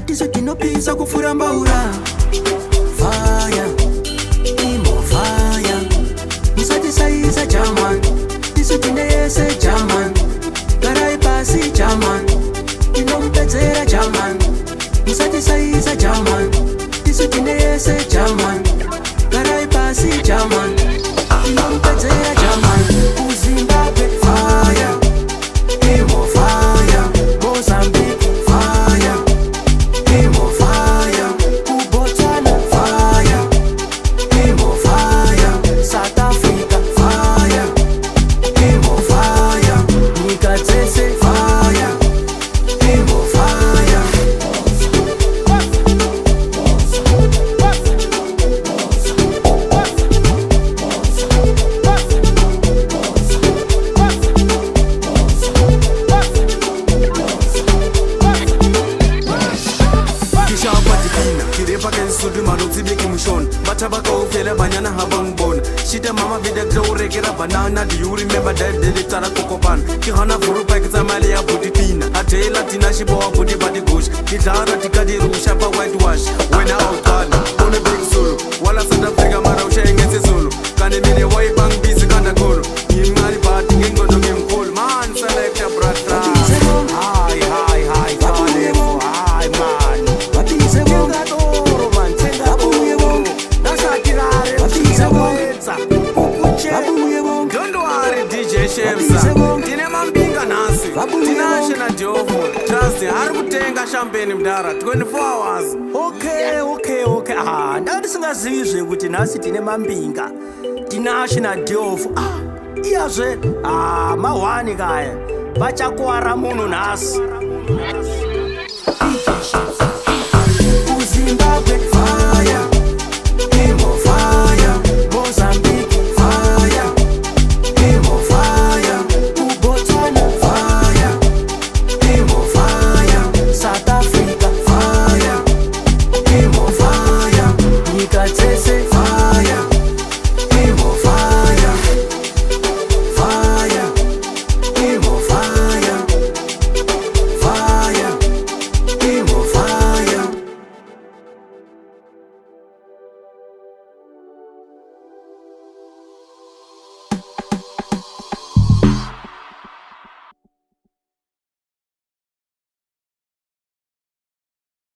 tiso tinopisa kufura mbaura. Fire, imo fire. Musati saiza German, tiso tinese German. Garai pasi German, tinompedzera German. Musati saiza German, tiso tinese German. Garai pasi German, tinompedzera German. Zimbabwe fire, imo fire. Mozambique fire, imo fire. Botswana fire, imo fire. South Africa fire, imo fire. Nikatese fire, imo fire. Sudu maruti beki mushon Batabaka ufele banyana habang bon Shida mama vida glory kira banana. Do you remember that day tara kokopan Kihana furu pa kizamali ya budi tina Atela tina shibawa budi badi gush Kitara tikadi rusha pa whitewash Wena outana One big solo Wala South Africa mara ushengese solo Kane mine wai bang busy kanda kolo Yimari pati ngengondo ngimkol Man select ya bratra Hi hi hi Kane Hi man What is it? Don't worry DJ Shemsa Tine mambinga nasi Tinashe na Diofu Trust hari kutenga champagne mdara 24 hours Okay ndati singazizwe kuti nasi tine mambinga Tinashe na Diofu iyazve mahwani kaya vachakwara munhu nasi